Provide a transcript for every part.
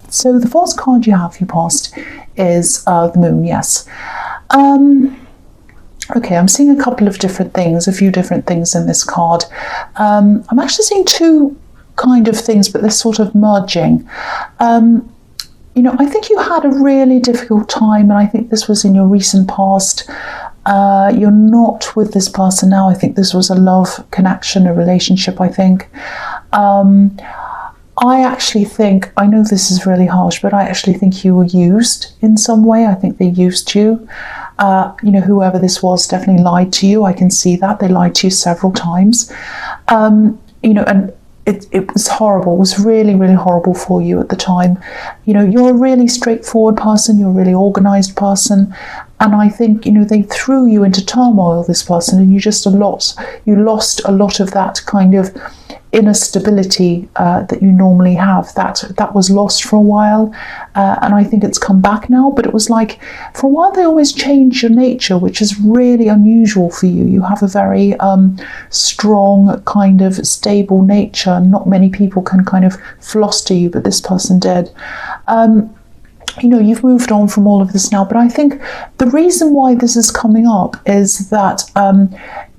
So the first card you have, your past, is the moon, yes. Okay, I'm seeing a couple of different things, a few different things in this card. I'm actually seeing two kind of things, but they're sort of merging. You know, I think you had a really difficult time, and I think this was in your recent past. You're not with this person now. I think this was a love connection, a relationship, I think. I actually think, I know this is really harsh, but I actually think you were used in some way. I think they used you. You know, whoever this was definitely lied to you. I can see that. They lied to you several times. You know, and it was horrible. It was really, really horrible for you at the time. You know, you're a really straightforward person. You're a really organized person. And I think, you know, they threw you into turmoil, this person, and you lost a lot of that kind of inner stability that you normally have. That was lost for a while, and I think it's come back now. But it was like, for a while they always change your nature, which is really unusual for you. You have a very strong, kind of stable nature. Not many people can kind of fluster you, but this person did. You know, you've moved on from all of this now, but I think the reason why this is coming up is that,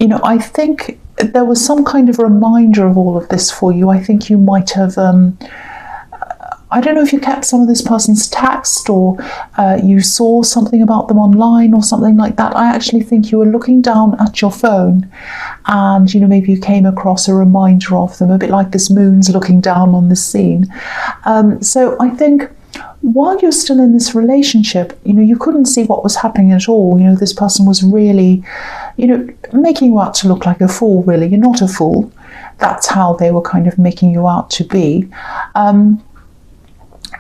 you know, I think there was some kind of reminder of all of this for you. I think you might have, I don't know if you kept some of this person's text, or you saw something about them online or something like that. I actually think you were looking down at your phone and, you know, maybe you came across a reminder of them, a bit like this moon's looking down on the scene. So I think, while you're still in this relationship, you know, you couldn't see what was happening at all. You know, this person was really, you know, making you out to look like a fool, really. You're not a fool. That's how they were kind of making you out to be.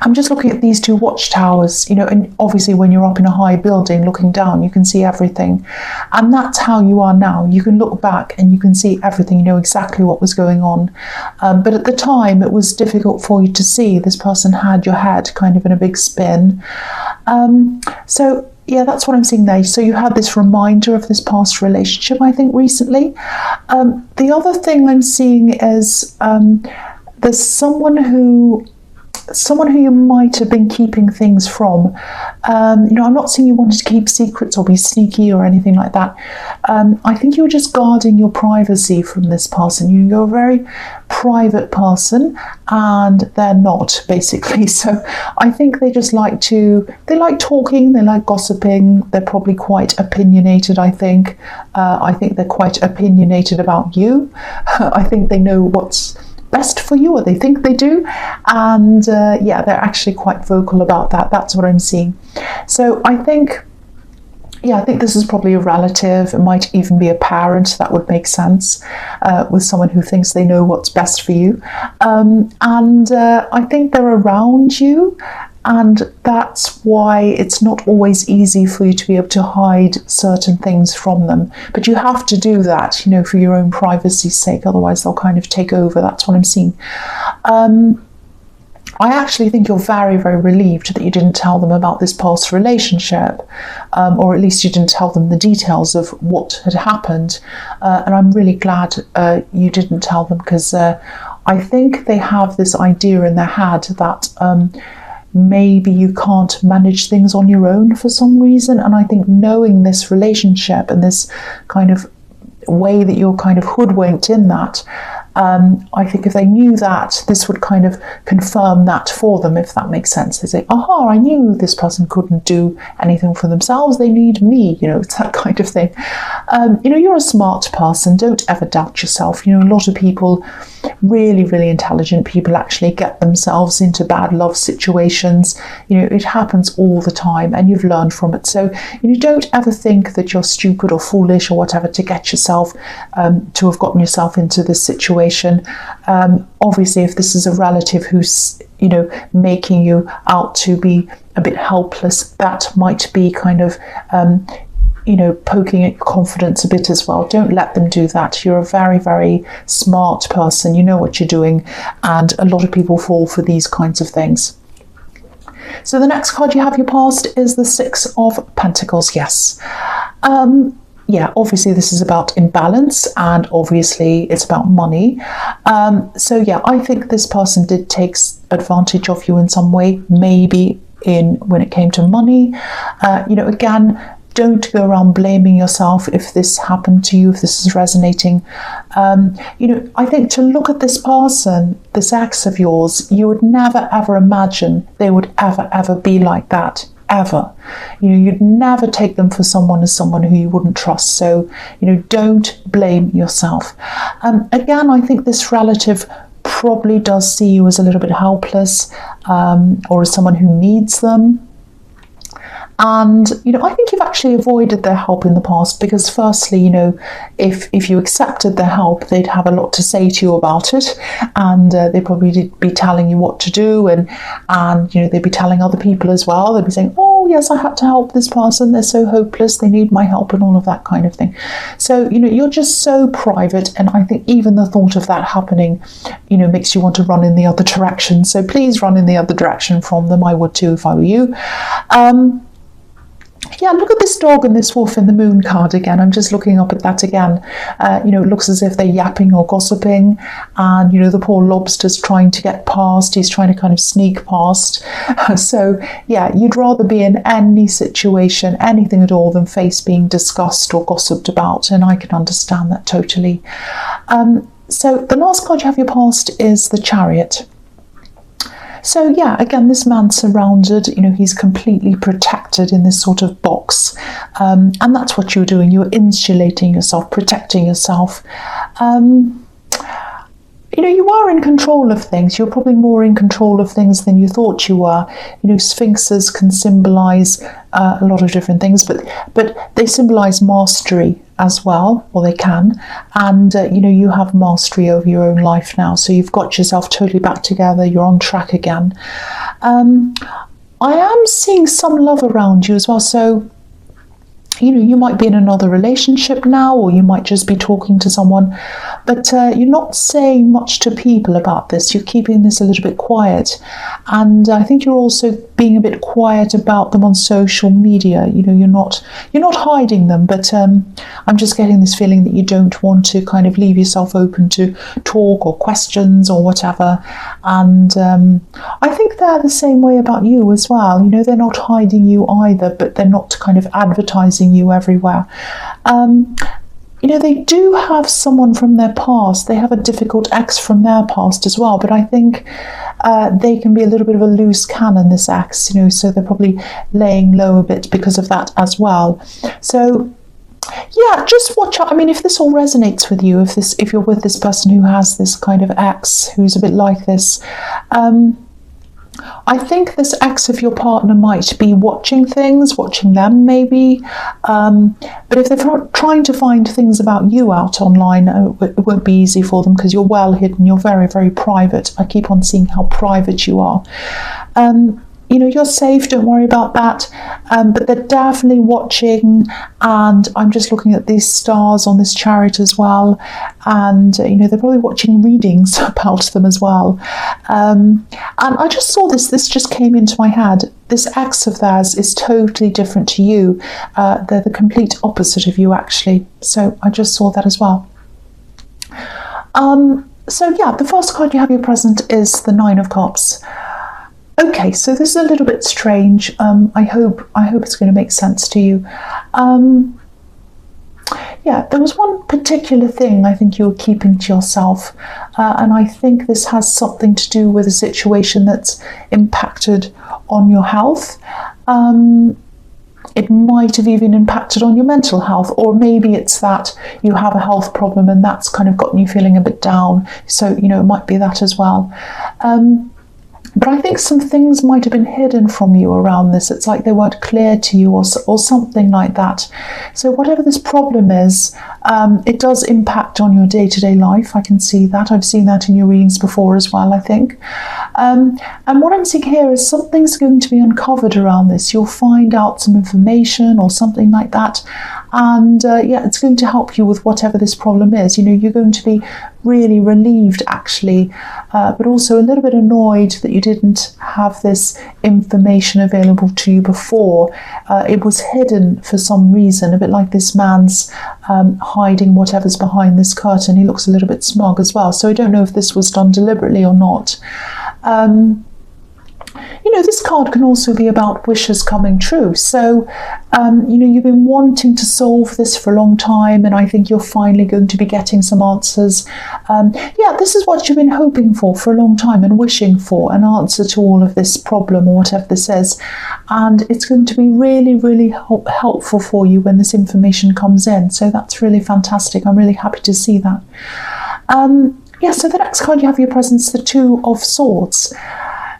I'm just looking at these two watchtowers, you know, and obviously when you're up in a high building looking down, you can see everything. And that's how you are now. You can look back and you can see everything, you know exactly what was going on. But at the time, it was difficult for you to see. This person had your head kind of in a big spin. So yeah, that's what I'm seeing there. So you had this reminder of this past relationship, I think, recently. The other thing I'm seeing is there's someone who you might have been keeping things from. You know, I'm not saying you wanted to keep secrets or be sneaky or anything like that. I think you were just guarding your privacy from this person. You're a very private person and they're not, basically. So I think they just like talking, they like gossiping. They're probably quite opinionated, I think. I think they're quite opinionated about you. I think they know what's best for you, or they think they do, and yeah, they're actually quite vocal about that. That's what I'm seeing. So I think, yeah, I think this is probably a relative. It might even be a parent. That would make sense, with someone who thinks they know what's best for you. And I think they're around you, and that's why it's not always easy for you to be able to hide certain things from them. But you have to do that, you know, for your own privacy's sake. Otherwise, they'll kind of take over. That's what I'm seeing. I actually think you're very, very relieved that you didn't tell them about this past relationship, or at least you didn't tell them the details of what had happened. And I'm really glad you didn't tell them, because I think they have this idea in their head that maybe you can't manage things on your own for some reason. And I think knowing this relationship and this kind of way that you're kind of hoodwinked in that, I think if they knew that, this would kind of confirm that for them, if that makes sense. They say, aha, I knew this person couldn't do anything for themselves. They need me, you know, it's that kind of thing. You know, you're a smart person. Don't ever doubt yourself. You know, a lot of people, really, really intelligent people, actually get themselves into bad love situations. You know, it happens all the time, and you've learned from it. So, you know, don't ever think that you're stupid or foolish or whatever to get yourself, to have gotten yourself into this situation. Obviously, if this is a relative who's, you know, making you out to be a bit helpless, that might be kind of, you know, poking at your confidence a bit as well. Don't let them do that. You're a very, very smart person. You know what you're doing, and a lot of people fall for these kinds of things. So the next card you have, your past, is the Six of Pentacles. Yes. yeah, obviously this is about imbalance, and obviously it's about money. So yeah, I think this person did take advantage of you in some way, maybe when it came to money. Again, don't go around blaming yourself if this happened to you, if this is resonating. I think to look at this person, this ex of yours, you would never ever imagine they would ever be like that. Ever. You'd never take them for someone who you wouldn't trust. So, don't blame yourself. Again, I think this relative probably does see you as a little bit helpless, or as someone who needs them. And, I think you've actually avoided their help in the past because firstly, if you accepted their help, they'd have a lot to say to you about it. And they'd probably be telling you what to do. And they'd be telling other people as well. They'd be saying, oh, yes, I had to help this person. They're so hopeless. They need my help and all of that kind of thing. So, you're just so private. And I think even the thought of that happening, makes you want to run in the other direction. So please run in the other direction from them. I would too if I were you. Yeah, look at this dog and this wolf in the moon card again. I'm just looking up at that again. It looks as if they're yapping or gossiping. And, the poor lobster's trying to get past. He's trying to kind of sneak past. So, yeah, you'd rather be in any situation, anything at all, than face being discussed or gossiped about. And I can understand that totally. So the last card you have your past is the Chariot. So yeah, again, this man's surrounded, he's completely protected in this sort of box. And that's what you're doing. You're insulating yourself, protecting yourself. You are in control of things. You're probably more in control of things than you thought you were. Sphinxes can symbolize a lot of different things, but they symbolize mastery as well, or they can. And, you have mastery over your own life now. So you've got yourself totally back together. You're on track again. I am seeing some love around you as well. So, you might be in another relationship now, or you might just be talking to someone, but you're not saying much to people about this. You're keeping this a little bit quiet. And I think you're also being a bit quiet about them on social media. You're not hiding them, but I'm just getting this feeling that you don't want to kind of leave yourself open to talk or questions or whatever. And I think they're the same way about you as well. They're not hiding you either, but they're not kind of advertising you everywhere. They do have someone from their past. They have a difficult ex from their past as well, but I think they can be a little bit of a loose cannon, this ex, so they're probably laying low a bit because of that as well. So yeah, just watch out. I mean, if this all resonates with you, if you're with this person who has this kind of ex who's a bit like this, I think this ex of your partner might be watching them maybe. But if they're trying to find things about you out online, it won't be easy for them because you're well hidden. You're very, very private. I keep on seeing how private you are. You're safe, don't worry about that. But they're definitely watching, and I'm just looking at these stars on this Chariot as well. And, they're probably watching readings about them as well. And I just saw this just came into my head. This ex of theirs is totally different to you. They're the complete opposite of you, actually. So I just saw that as well. So yeah, the first card you have your present is the Nine of Cups. Okay, so this is a little bit strange. I hope it's going to make sense to you. Yeah, there was one particular thing I think you were keeping to yourself, and I think this has something to do with a situation that's impacted on your health. It might have even impacted on your mental health, or maybe it's that you have a health problem and that's kind of gotten you feeling a bit down. So, it might be that as well. But I think some things might have been hidden from you around this. It's like they weren't clear to you or something like that. So whatever this problem is, it does impact on your day-to-day life. I can see that. I've seen that in your readings before as well, I think. And what I'm seeing here is something's going to be uncovered around this. You'll find out some information or something like that. And yeah, it's going to help you with whatever this problem is. You know, you're going to be really relieved actually, but also a little bit annoyed that you didn't have this information available to you before. It was hidden for some reason, a bit like this man's hiding whatever's behind this curtain. He looks a little bit smug as well, so I don't know if this was done deliberately or not. You know, this card can also be about wishes coming true. So, you know, you've been wanting to solve this for a long time, and I think you're finally going to be getting some answers. Yeah, this is what you've been hoping for a long time and wishing for, an answer to all of this problem or whatever this is. And it's going to be really, really helpful for you when this information comes in. So that's really fantastic. I'm really happy to see that. Yeah, so the next card you have your presence, the Two of Swords.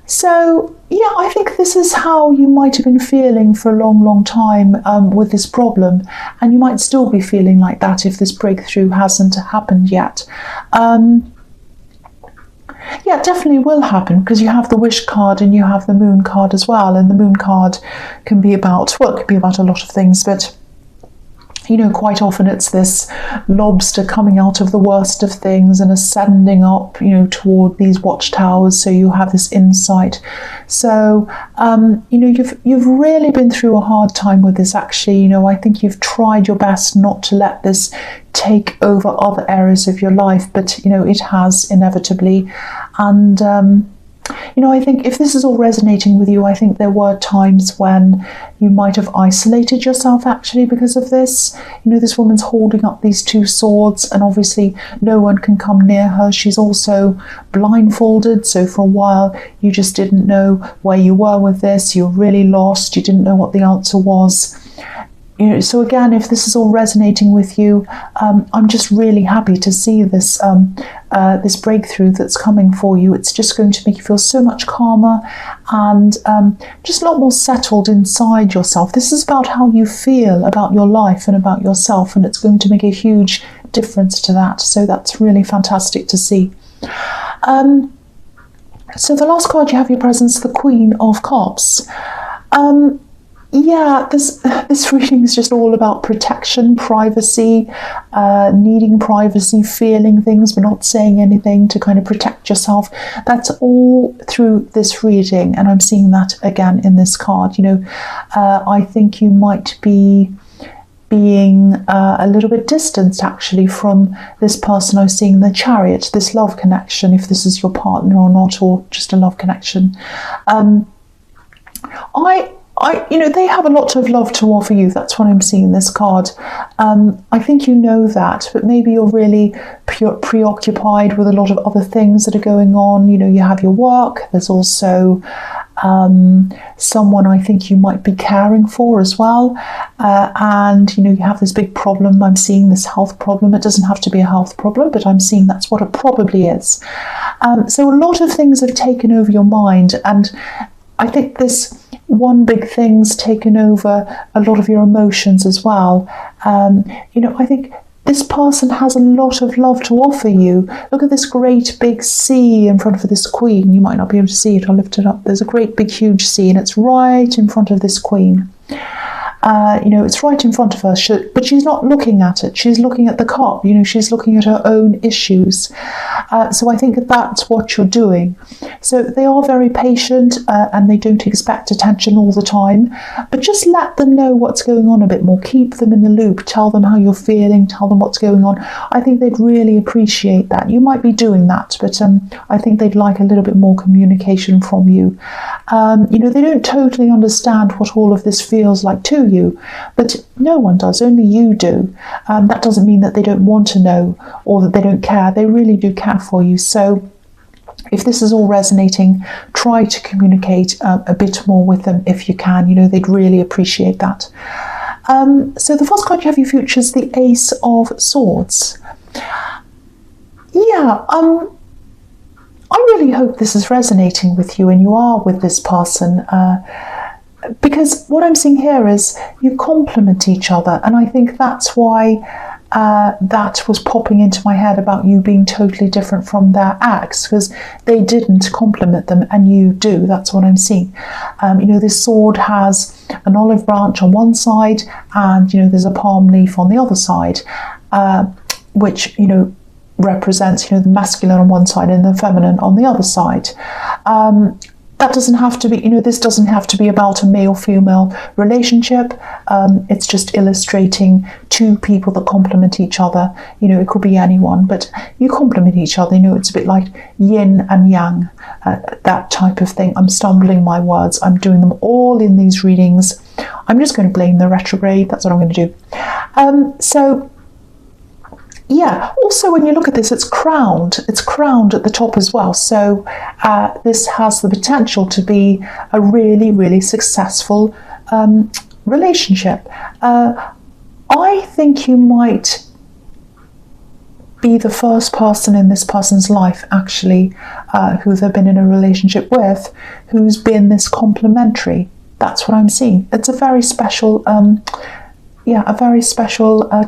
So, yeah, I think this is how you might have been feeling for a long, long time with this problem, and you might still be feeling like that if this breakthrough hasn't happened yet. Yeah, it definitely will happen, because you have the Wish card and you have the Moon card as well, and the Moon card can be about, well, it could be about a lot of things, but you know, quite often it's this lobster coming out of the worst of things and ascending up, you know, toward these watchtowers. So you have this insight. So, you know, you've really been through a hard time with this, actually. You know, I think you've tried your best not to let this take over other areas of your life, but, you know, it has inevitably. And, you know, I think if this is all resonating with you, I think there were times when you might have isolated yourself actually because of this. You know, this woman's holding up these two swords, and obviously no one can come near her. She's also blindfolded, so for a while you just didn't know where you were with this. You're really lost. You didn't know what the answer was. You know, so again, if this is all resonating with you, I'm just really happy to see this this breakthrough that's coming for you. It's just going to make you feel so much calmer and just a lot more settled inside yourself. This is about how you feel about your life and about yourself, and it's going to make a huge difference to that. So that's really fantastic to see. So the last card you have your presence, the Queen of Cups. Yeah, this reading is just all about protection, privacy, needing privacy, feeling things but not saying anything to kind of protect yourself. That's all through this reading, and I'm seeing that again in this card. You know, I think you might be being a little bit distanced actually from this person. I was seeing the Chariot, this love connection, if this is your partner or not, or just a love connection. You know, they have a lot of love to offer you. That's what I'm seeing in this card. I think you know that, but maybe you're really preoccupied with a lot of other things that are going on. You know, you have your work. There's also someone I think you might be caring for as well. And, you know, you have this big problem. I'm seeing this health problem. It doesn't have to be a health problem, but I'm seeing that's what it probably is. So a lot of things have taken over your mind, and I think this one big thing's taken over a lot of your emotions as well. You know, I think this person has a lot of love to offer you. Look at this great big sea in front of this queen. You might not be able to see it. I'll lift it up. There's a great big huge sea, and it's right in front of this queen. You know, it's right in front of her, but she's not looking at it. She's looking at the cup. You know, she's looking at her own issues. So I think that's what you're doing. So they are very patient, and they don't expect attention all the time, but just let them know what's going on a bit more. Keep them in the loop. Tell them how you're feeling. Tell them what's going on. I think they'd really appreciate that. You might be doing that, but I think they'd like a little bit more communication from you. You know, they don't totally understand what all of this feels like to you, but no one does, only you do. That doesn't mean that they don't want to know or that they don't care. They really do care for you. So if this is all resonating, try to communicate a bit more with them if you can. You know, they'd really appreciate that. So the first card you have your future is the Ace of Swords. Yeah, I really hope this is resonating with you and you are with this person, because what I'm seeing here is you complement each other, and I think that's why that was popping into my head about you being totally different from their ex, because they didn't compliment them and you do. That's what I'm seeing. You know, this sword has an olive branch on one side and, you know, there's a palm leaf on the other side, which, you know, represents, you know, the masculine on one side and the feminine on the other side. That doesn't have to be, you know, this doesn't have to be about a male-female relationship. It's just illustrating two people that complement each other. You know, it could be anyone, but you complement each other. You know, it's a bit like yin and yang, that type of thing. I'm stumbling my words. I'm doing them all in these readings. I'm just going to blame the retrograde. That's what I'm going to do. So, yeah, also when you look at this, it's crowned at the top as well. So this has the potential to be a really, really successful relationship. I think you might be the first person in this person's life, actually, who they've been in a relationship with, who's been this complementary. That's what I'm seeing. It's a very special,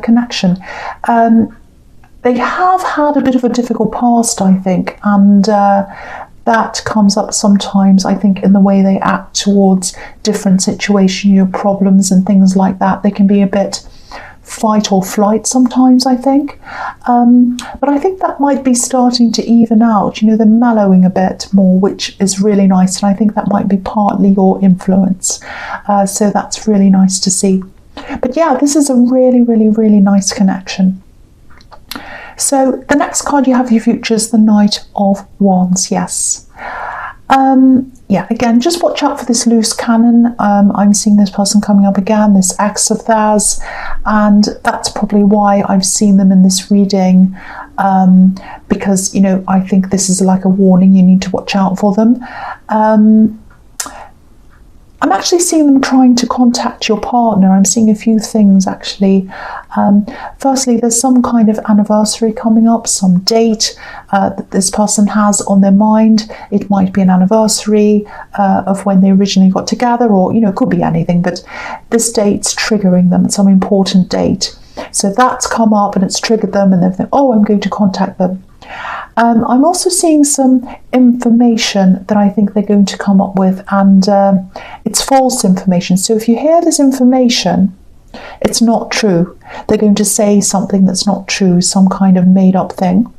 connection. They have had a bit of a difficult past, I think, and that comes up sometimes, I think, in the way they act towards different situations, you know, problems and things like that. They can be a bit fight or flight sometimes, I think. But I think that might be starting to even out. You know, they're mellowing a bit more, which is really nice, and I think that might be partly your influence. So that's really nice to see. But yeah, this is a really, really, really nice connection. So the next card you have for your future is the Knight of Wands. Yes. Yeah, again, just watch out for this loose cannon. I'm seeing this person coming up again, this ex of theirs, and that's probably why I've seen them in this reading, because, you know, I think this is like a warning. You need to watch out for them. I'm actually seeing them trying to contact your partner. I'm seeing a few things, actually. Firstly, there's some kind of anniversary coming up, some date that this person has on their mind. It might be an anniversary of when they originally got together, or, you know, it could be anything, but this date's triggering them. It's some important date. So that's come up and it's triggered them, and they think, oh, I'm going to contact them. I'm also seeing some information that I think they're going to come up with, and it's false information. So if you hear this information, it's not true. They're going to say something that's not true, some kind of made-up thing.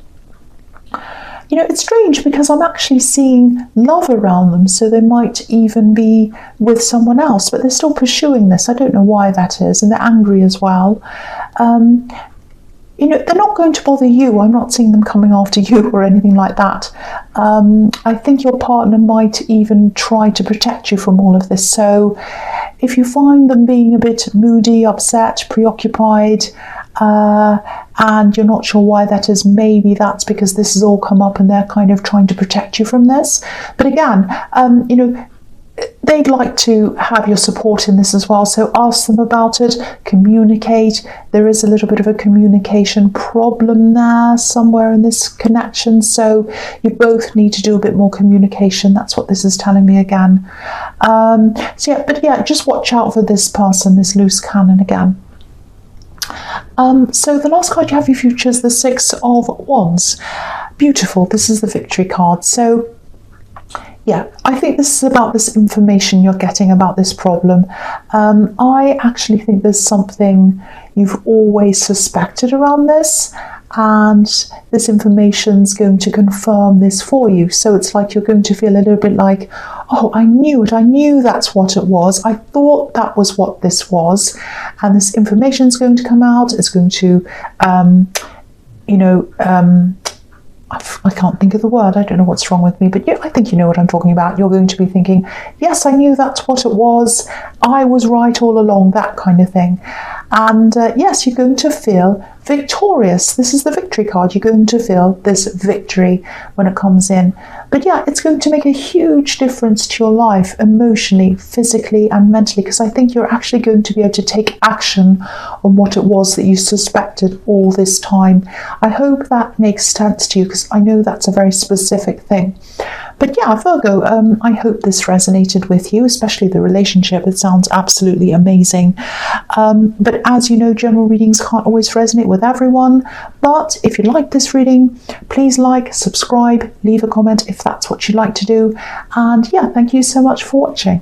You know, it's strange because I'm actually seeing love around them, so they might even be with someone else, but they're still pursuing this. I don't know why that is, and they're angry as well. You know, they're not going to bother you. I'm not seeing them coming after you or anything like that. I think your partner might even try to protect you from all of this. So if you find them being a bit moody, upset, preoccupied, and you're not sure why that is, maybe that's because this has all come up and they're kind of trying to protect you from this. But again, you know, they'd like to have your support in this as well, so ask them about it, communicate. There is a little bit of a communication problem there somewhere in this connection, so you both need to do a bit more communication. That's what this is telling me again. So yeah, but yeah, just watch out for this person, this loose cannon again. So the last card you have for your future is the Six of Wands. Beautiful. This is the victory card. So yeah, I think this is about this information you're getting about this problem. I actually think there's something you've always suspected around this, and this information's going to confirm this for you. So it's like you're going to feel a little bit like, oh, I knew it. I knew that's what it was. I thought that was what this was. And this information's going to come out. It's going to, I can't think of the word. I don't know what's wrong with me, but yeah, I think you know what I'm talking about. You're going to be thinking, yes, I knew that's what it was. I was right all along, that kind of thing. And yes, you're going to feel victorious. This is the victory card. You're going to feel this victory when it comes in. But yeah, it's going to make a huge difference to your life emotionally, physically, and mentally, because I think you're actually going to be able to take action on what it was that you suspected all this time. I hope that makes sense to you, because I know that's a very specific thing. But yeah, Virgo, I hope this resonated with you, especially the relationship. It sounds absolutely amazing. But as you know, general readings can't always resonate with everyone. But if you like this reading, please like, subscribe, leave a comment if that's what you'd like to do. And yeah, thank you so much for watching.